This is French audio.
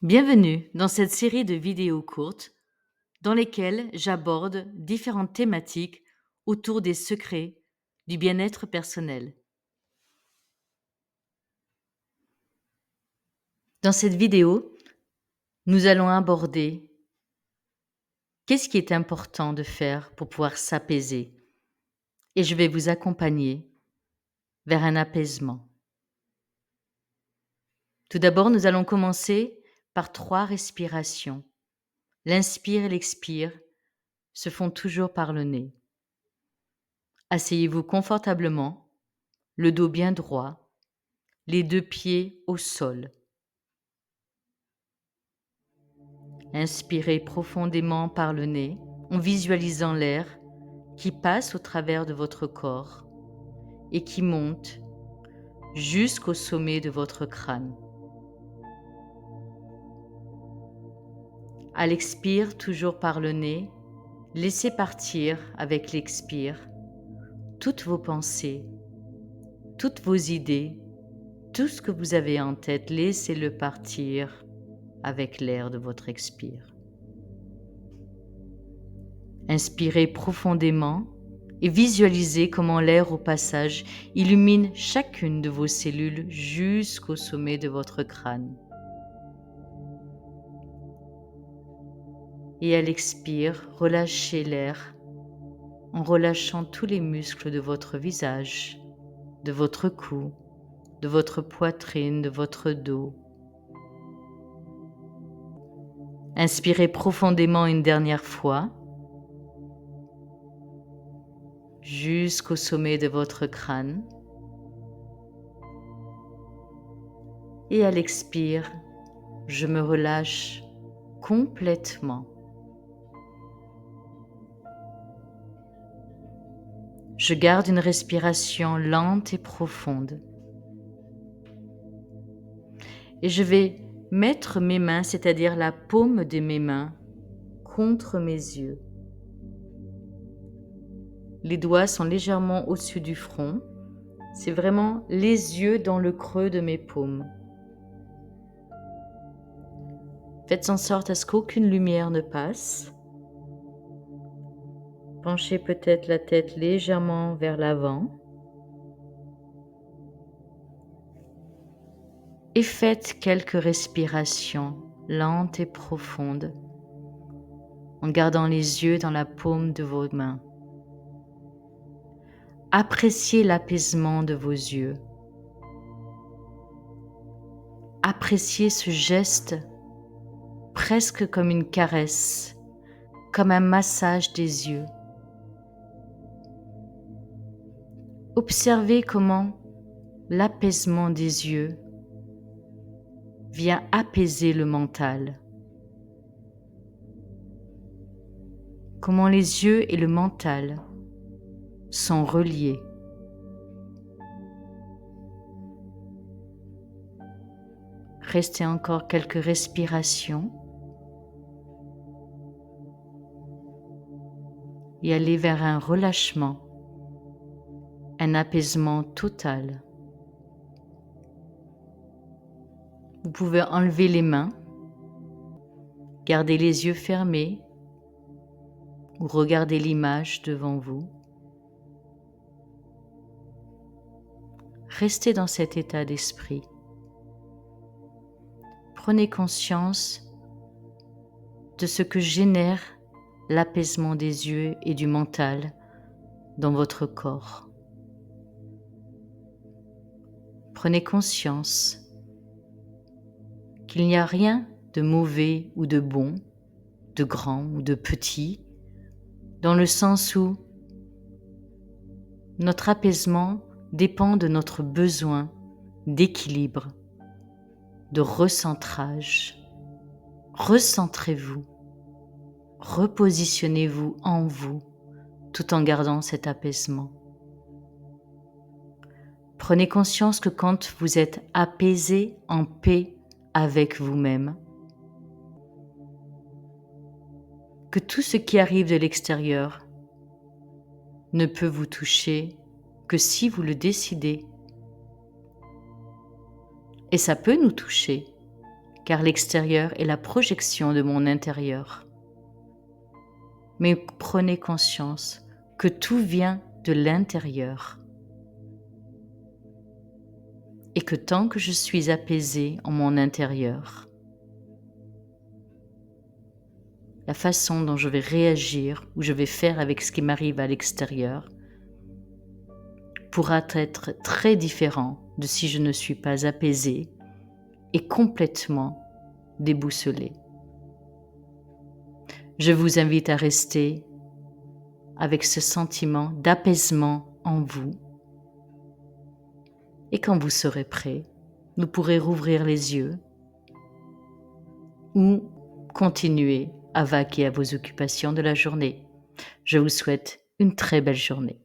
Bienvenue dans cette série de vidéos courtes dans lesquelles j'aborde différentes thématiques autour des secrets du bien-être personnel. Dans cette vidéo, nous allons aborder qu'est-ce qui est important de faire pour pouvoir s'apaiser et je vais vous accompagner vers un apaisement. Tout d'abord, nous allons commencer par 3 respirations. L'inspire et l'expire se font toujours par le nez. Asseyez-vous confortablement, le dos bien droit, les 2 pieds au sol. Inspirez profondément par le nez en visualisant l'air qui passe au travers de votre corps et qui monte jusqu'au sommet de votre crâne. À l'expire, toujours par le nez, laissez partir avec l'expire toutes vos pensées, toutes vos idées, tout ce que vous avez en tête, laissez-le partir avec l'air de votre expire. Inspirez profondément et visualisez comment l'air au passage illumine chacune de vos cellules jusqu'au sommet de votre crâne. Et à l'expire, relâchez l'air en relâchant tous les muscles de votre visage, de votre cou, de votre poitrine, de votre dos. Inspirez profondément une dernière fois jusqu'au sommet de votre crâne. Et à l'expire, je me relâche complètement. Je garde une respiration lente et profonde. Et je vais mettre mes mains, c'est-à-dire la paume de mes mains, contre mes yeux. Les doigts sont légèrement au-dessus du front. C'est vraiment les yeux dans le creux de mes paumes. Faites en sorte à ce qu'aucune lumière ne passe. Penchez peut-être la tête légèrement vers l'avant. Et faites quelques respirations lentes et profondes en gardant les yeux dans la paume de vos mains. Appréciez l'apaisement de vos yeux. Appréciez ce geste presque comme une caresse, comme un massage des yeux. Observez comment l'apaisement des yeux vient apaiser le mental. Comment les yeux et le mental sont reliés. Restez encore quelques respirations et allez vers un relâchement, un apaisement total. Vous pouvez enlever les mains, garder les yeux fermés ou regarder l'image devant vous. Restez dans cet état d'esprit. Prenez conscience de ce que génère l'apaisement des yeux et du mental dans votre corps. Prenez conscience qu'il n'y a rien de mauvais ou de bon, de grand ou de petit, dans le sens où notre apaisement dépend de notre besoin d'équilibre, de recentrage. Recentrez-vous, repositionnez-vous en vous tout en gardant cet apaisement. Prenez conscience que quand vous êtes apaisé, en paix avec vous-même, que tout ce qui arrive de l'extérieur ne peut vous toucher que si vous le décidez. Et ça peut nous toucher, car l'extérieur est la projection de mon intérieur. Mais prenez conscience que tout vient de l'intérieur. Et que tant que je suis apaisée en mon intérieur, la façon dont je vais réagir ou je vais faire avec ce qui m'arrive à l'extérieur pourra être très différent de si je ne suis pas apaisée et complètement déboussolée. Je vous invite à rester avec ce sentiment d'apaisement en vous. Et quand vous serez prêt, vous pourrez rouvrir les yeux ou continuer à vaquer à vos occupations de la journée. Je vous souhaite une très belle journée.